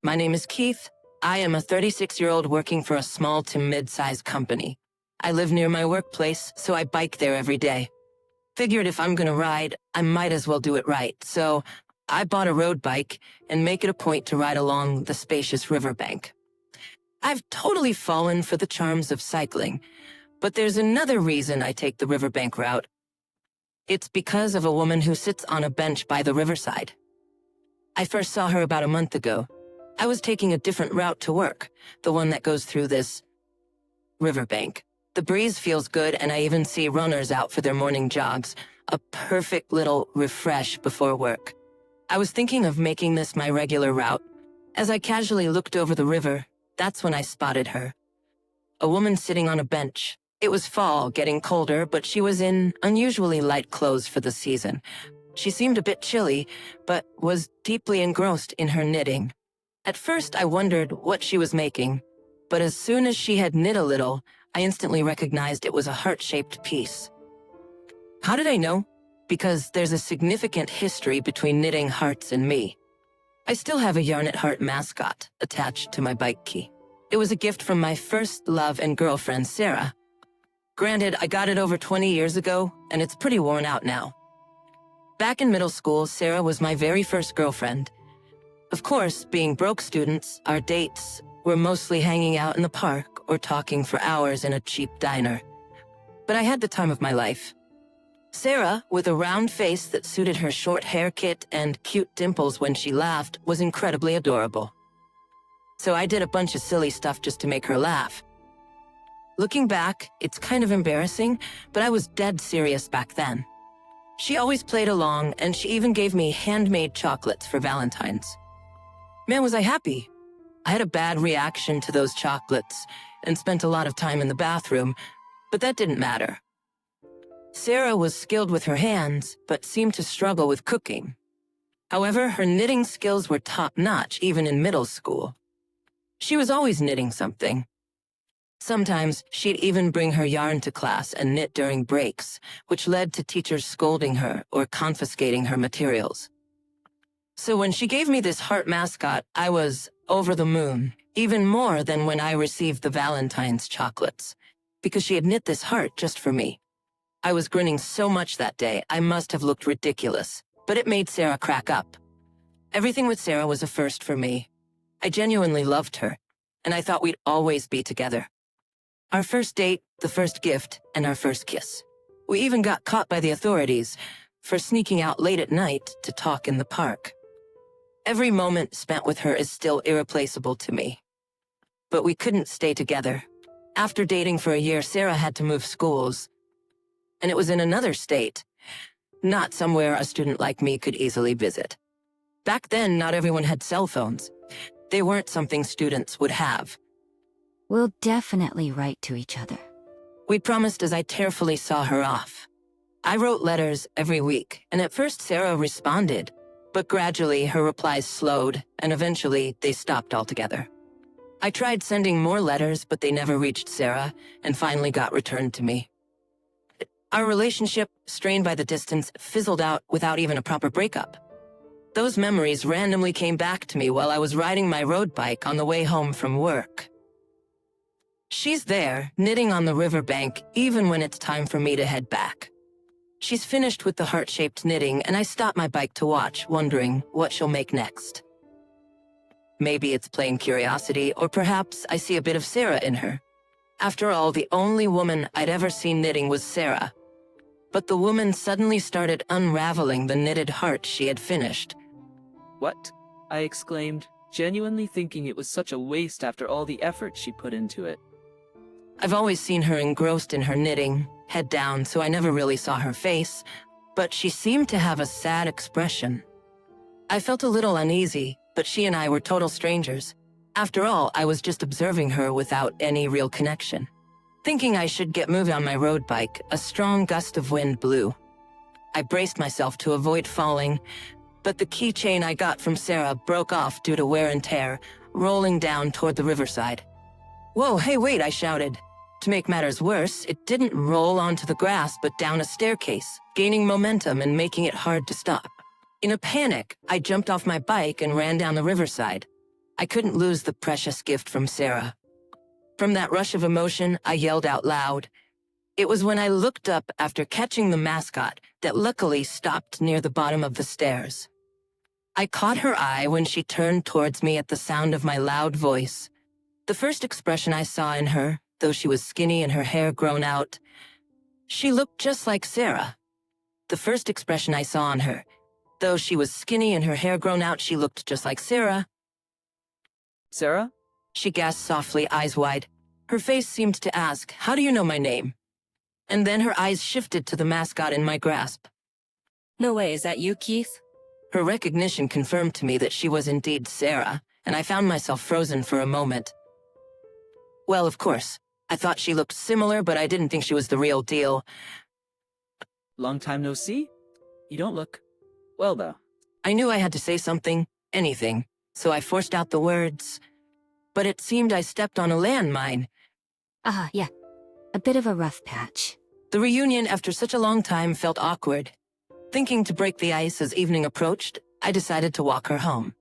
My name is Keith. I am a 36-year-old working for a small to mid-sized company. I live near my workplace, so I bike there every day. Figured if I'm gonna ride, I might as well do it right, so I bought a road bike and make it a point to ride along the spacious riverbank. I've totally fallen for the charms of cycling, but there's another reason I take the riverbank route. It's because of a woman who sits on a bench by the riverside. I first saw her about a month ago. I was taking a different route to work, the one that goes through this riverbank. The breeze feels good, and I even see runners out for their morning jogs, a perfect little refresh before work. I was thinking of making this my regular route. As I casually looked over the river, that's when I spotted her. A woman sitting on a bench. It was fall, getting colder, but she was in unusually light clothes for the season. She seemed a bit chilly, but was deeply engrossed in her knitting. At first, I wondered what she was making, but as soon as she had knit a little, I instantly recognized it was a heart-shaped piece. How did I know? Because there's a significant history between knitting hearts and me. I still have a Yarn It Heart mascot attached to my bike key. It was a gift from my first love and girlfriend, Sarah. Granted, I got it over 20 years ago, and it's pretty worn out now. Back in middle school, Sarah was my very first girlfriend. Of course, being broke students, our dates were mostly hanging out in the park or talking for hours in a cheap diner. But I had the time of my life. Sarah, with a round face that suited her short hair kit and cute dimples when she laughed, was incredibly adorable. So I did a bunch of silly stuff just to make her laugh. Looking back, it's kind of embarrassing, but I was dead serious back then. She always played along, and she even gave me handmade chocolates for Valentine's. Man, was I happy. I had a bad reaction to those chocolates and spent a lot of time in the bathroom, but that didn't matter. Sarah was skilled with her hands, but seemed to struggle with cooking. However, her knitting skills were top-notch even in middle school. She was always knitting something. Sometimes she'd even bring her yarn to class and knit during breaks, which led to teachers scolding her or confiscating her materials. So when she gave me this heart mascot, I was over the moon, even more than when I received the Valentine's chocolates, because she had knit this heart just for me. I was grinning so much that day, I must have looked ridiculous, but it made Sarah crack up. Everything with Sarah was a first for me. I genuinely loved her, and I thought we'd always be together. Our first date, the first gift, and our first kiss. We even got caught by the authorities for sneaking out late at night to talk in the park. Every moment spent with her is still irreplaceable to me. But we couldn't stay together. After dating for a year, Sarah had to move schools. And it was in another state, not somewhere a student like me could easily visit. Back then, not everyone had cell phones. They weren't something students would have. We'll definitely write to each other. We promised as I tearfully saw her off. I wrote letters every week, and at first Sarah responded, but gradually her replies slowed, and eventually they stopped altogether. I tried sending more letters, but they never reached Sarah, and finally got returned to me. Our relationship, strained by the distance, fizzled out without even a proper breakup. Those memories randomly came back to me while I was riding my road bike on the way home from work. She's there, knitting on the riverbank, even when it's time for me to head back. She's finished with the heart-shaped knitting, and I stop my bike to watch, wondering what she'll make next. Maybe it's plain curiosity, or perhaps I see a bit of Sarah in her. After all, the only woman I'd ever seen knitting was Sarah. But the woman suddenly started unraveling the knitted heart she had finished. "What?" I exclaimed, genuinely thinking it was such a waste after all the effort she put into it. I've always seen her engrossed in her knitting, head down, so I never really saw her face, but she seemed to have a sad expression. I felt a little uneasy, but she and I were total strangers. After all, I was just observing her without any real connection. Thinking I should get moving on my road bike, a strong gust of wind blew. I braced myself to avoid falling, but the keychain I got from Sarah broke off due to wear and tear, rolling down toward the riverside. "Whoa, hey, wait," I shouted. To make matters worse, it didn't roll onto the grass but down a staircase, gaining momentum and making it hard to stop. In a panic, I jumped off my bike and ran down the riverside. I couldn't lose the precious gift from Sarah. From that rush of emotion, I yelled out loud. It was when I looked up after catching the mascot that luckily stopped near the bottom of the stairs. I caught her eye when she turned towards me at the sound of my loud voice. The first expression I saw in her, though she was skinny and her hair grown out, she looked just like Sarah. The first expression I saw on her, though she was skinny and her hair grown out, she looked just like Sarah. Sarah? She gasped softly, eyes wide. Her face seemed to ask, "How do you know my name?" And then her eyes shifted to the mascot in my grasp. No way, is that you, Keith? Her recognition confirmed to me that she was indeed Sarah, and I found myself frozen for a moment. Well, of course, I thought she looked similar, but I didn't think she was the real deal. Long time no see? You don't look well, though. I knew I had to say something, anything, so I forced out the words. But it seemed I stepped on a landmine. Yeah. A bit of a rough patch. The reunion after such a long time felt awkward. Thinking to break the ice as evening approached, I decided to walk her home.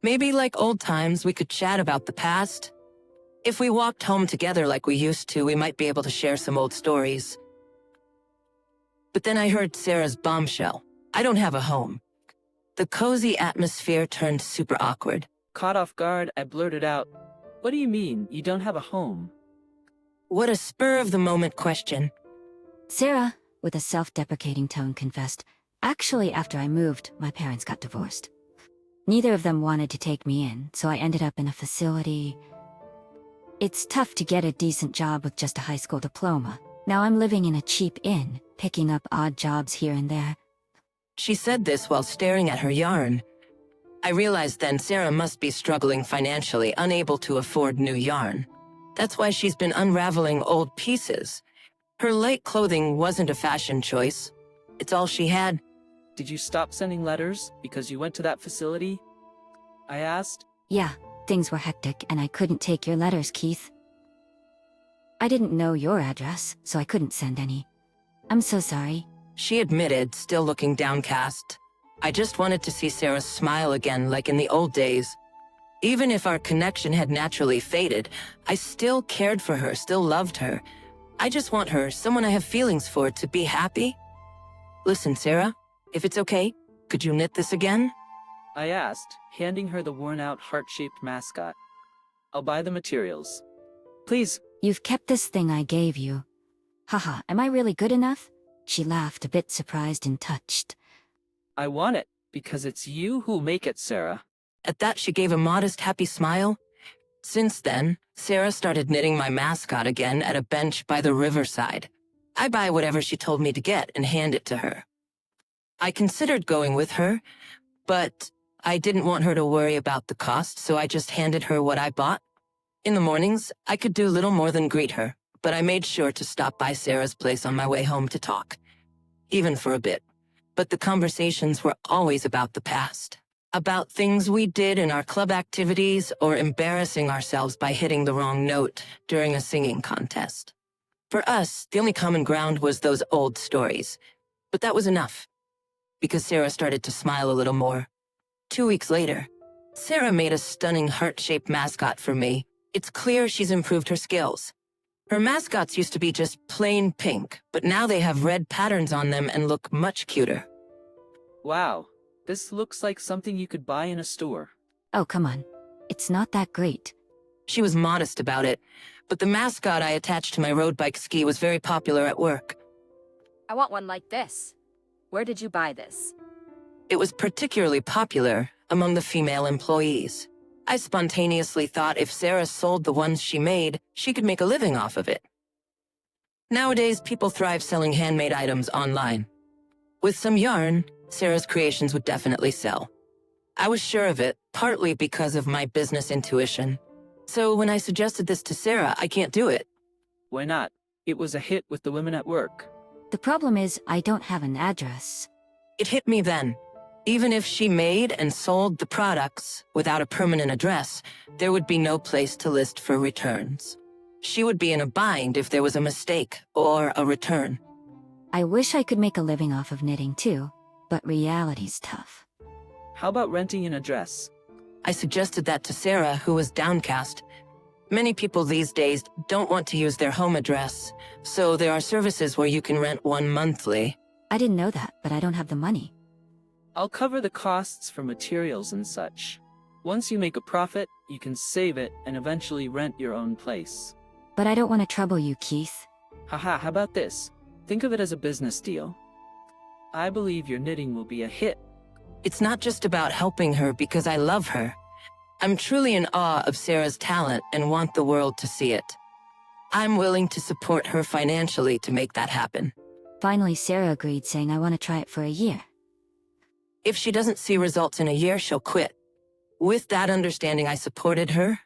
Maybe like old times, we could chat about the past. If we walked home together like we used to, we might be able to share some old stories. But then I heard Sarah's bombshell. I don't have a home. The cozy atmosphere turned super awkward. Caught off guard, I blurted out, "What do you mean, you don't have a home?" What a spur-of-the-moment question. Sarah, with a self-deprecating tone, confessed, "Actually, after I moved, my parents got divorced. Neither of them wanted to take me in, so I ended up in a facility. It's tough to get a decent job with just a high school diploma. Now I'm living in a cheap inn, picking up odd jobs here and there." She said this while staring at her yarn. I realized then Sarah must be struggling financially, unable to afford new yarn. That's why she's been unraveling old pieces. Her light clothing wasn't a fashion choice. It's all she had. Did you stop sending letters because you went to that facility? I asked. Yeah, things were hectic and I couldn't take your letters, Keith. I didn't know your address, so I couldn't send any. I'm so sorry. She admitted, still looking downcast. I just wanted to see Sarah smile again like in the old days. Even if our connection had naturally faded, I still cared for her, still loved her. I just want her, someone I have feelings for, to be happy. Listen, Sarah, if it's okay, could you knit this again? I asked, handing her the worn-out heart-shaped mascot. I'll buy the materials. Please. You've kept this thing I gave you. Haha, am I really good enough? She laughed, a bit surprised and touched. I want it, because it's you who make it, Sarah. At that, she gave a modest, happy smile. Since then, Sarah started knitting my mascot again at a bench by the riverside. I buy whatever she told me to get and hand it to her. I considered going with her, but I didn't want her to worry about the cost, so I just handed her what I bought. In the mornings, I could do little more than greet her, but I made sure to stop by Sarah's place on my way home to talk. Even for a bit. But the conversations were always about the past. About things we did in our club activities or embarrassing ourselves by hitting the wrong note during a singing contest. For us, the only common ground was those old stories. But that was enough, because Sarah started to smile a little more. 2 weeks later, Sarah made a stunning heart-shaped mascot for me. It's clear she's improved her skills. Her mascots used to be just plain pink, but now they have red patterns on them and look much cuter. Wow, this looks like something you could buy in a store. Oh, come on. It's not that great. She was modest about it, but the mascot I attached to my road bike ski was very popular at work. I want one like this. Where did you buy this? It was particularly popular among the female employees. I spontaneously thought if Sarah sold the ones she made, she could make a living off of it. Nowadays, people thrive selling handmade items online. With some yarn, Sarah's creations would definitely sell. I was sure of it, partly because of my business intuition. So when I suggested this to Sarah, I can't do it. Why not? It was a hit with the women at work. The problem is, I don't have an address. It hit me then. Even if she made and sold the products without a permanent address, there would be no place to list for returns. She would be in a bind if there was a mistake or a return. I wish I could make a living off of knitting too, but reality's tough. How about renting an address? I suggested that to Sarah, who was downcast. Many people these days don't want to use their home address, so there are services where you can rent one monthly. I didn't know that, but I don't have the money. I'll cover the costs for materials and such. Once you make a profit, you can save it and eventually rent your own place. But I don't want to trouble you, Keith. Haha, how about this? Think of it as a business deal. I believe your knitting will be a hit. It's not just about helping her because I love her. I'm truly in awe of Sarah's talent and want the world to see it. I'm willing to support her financially to make that happen. Finally, Sarah agreed, saying I want to try it for a year. If she doesn't see results in a year, she'll quit. With that understanding, I supported her.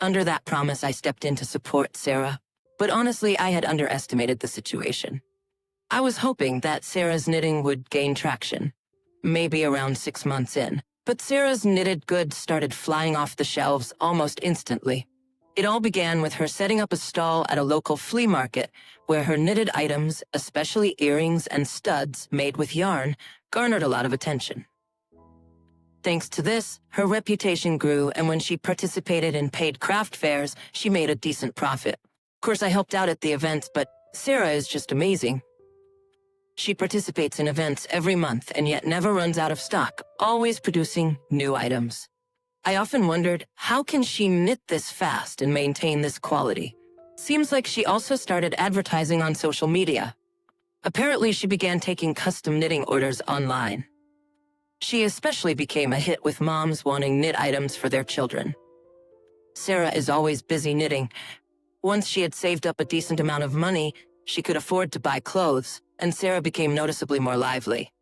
Under that promise, I stepped in to support Sarah. But honestly, I had underestimated the situation. I was hoping that Sarah's knitting would gain traction, maybe around 6 months in. But Sarah's knitted goods started flying off the shelves almost instantly. It all began with her setting up a stall at a local flea market where her knitted items, especially earrings and studs made with yarn, garnered a lot of attention. Thanks to this, her reputation grew, and when she participated in paid craft fairs, she made a decent profit. Of course, I helped out at the events, but Sarah is just amazing. She participates in events every month and yet never runs out of stock, always producing new items. I often wondered, how can she knit this fast and maintain this quality? Seems like she also started advertising on social media. Apparently, she began taking custom knitting orders online. She especially became a hit with moms wanting knit items for their children. Sarah is always busy knitting. Once she had saved up a decent amount of money, she could afford to buy clothes, and Sarah became noticeably more lively.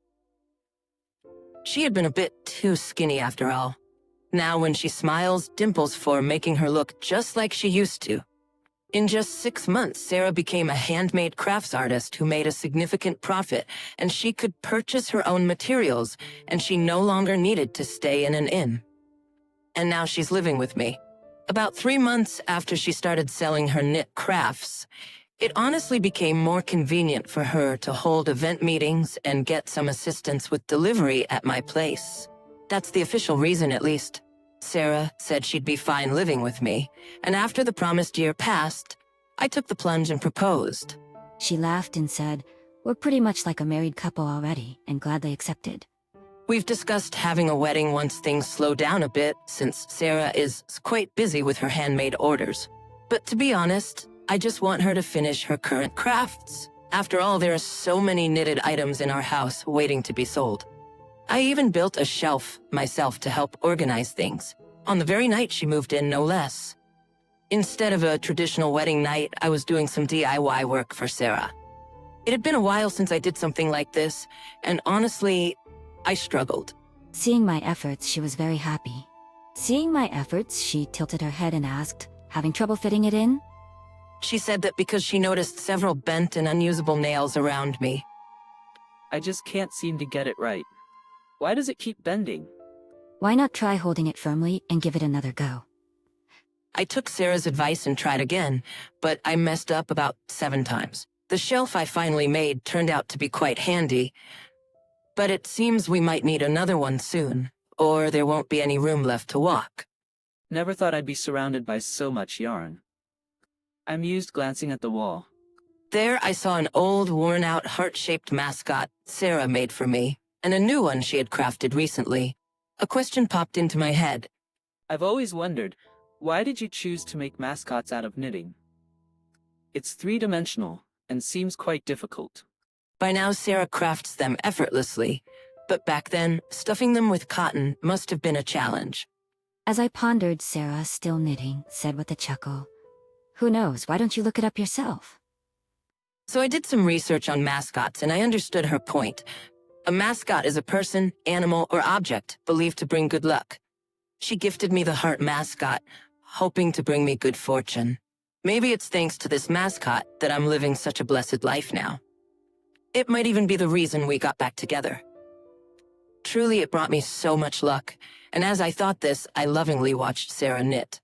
She had been a bit too skinny after all. Now when she smiles, dimples form, making her look just like she used to. In just 6 months, Sarah became a handmade crafts artist who made a significant profit, and she could purchase her own materials, and she no longer needed to stay in an inn. And now she's living with me. About 3 months after she started selling her knit crafts, it honestly became more convenient for her to hold event meetings and get some assistance with delivery at my place. That's the official reason, at least. Sarah said she'd be fine living with me, and after the promised year passed, I took the plunge and proposed. She laughed and said, "We're pretty much like a married couple already," and gladly accepted. We've discussed having a wedding once things slow down a bit, since Sarah is quite busy with her handmade orders. But to be honest, I just want her to finish her current crafts. After all, there are so many knitted items in our house waiting to be sold. I even built a shelf myself to help organize things, on the very night she moved in, no less. Instead of a traditional wedding night, I was doing some DIY work for Sarah. It had been a while since I did something like this, and honestly, I struggled. Seeing my efforts, she was very happy. Seeing my efforts, she tilted her head and asked, "Having trouble fitting it in?" She said that because she noticed several bent and unusable nails around me. I just can't seem to get it right. Why does it keep bending? Why not try holding it firmly and give it another go? I took Sarah's advice and tried again, but I messed up about 7 times. The shelf I finally made turned out to be quite handy, but it seems we might need another one soon, or there won't be any room left to walk. Never thought I'd be surrounded by so much yarn. I mused, glancing at the wall. There I saw an old, worn-out, heart-shaped mascot Sarah made for me, and a new one she had crafted recently. A question popped into my head. I've always wondered, why did you choose to make mascots out of knitting? It's 3-dimensional, and seems quite difficult. By now, Sarah crafts them effortlessly, but back then, stuffing them with cotton must have been a challenge. As I pondered, Sarah, still knitting, said with a chuckle, "Who knows, why don't you look it up yourself?" So I did some research on mascots, and I understood her point. A mascot is a person, animal, or object believed to bring good luck. She gifted me the heart mascot, hoping to bring me good fortune. Maybe it's thanks to this mascot that I'm living such a blessed life now. It might even be the reason we got back together. Truly, it brought me so much luck, and as I thought this, I lovingly watched Sarah knit.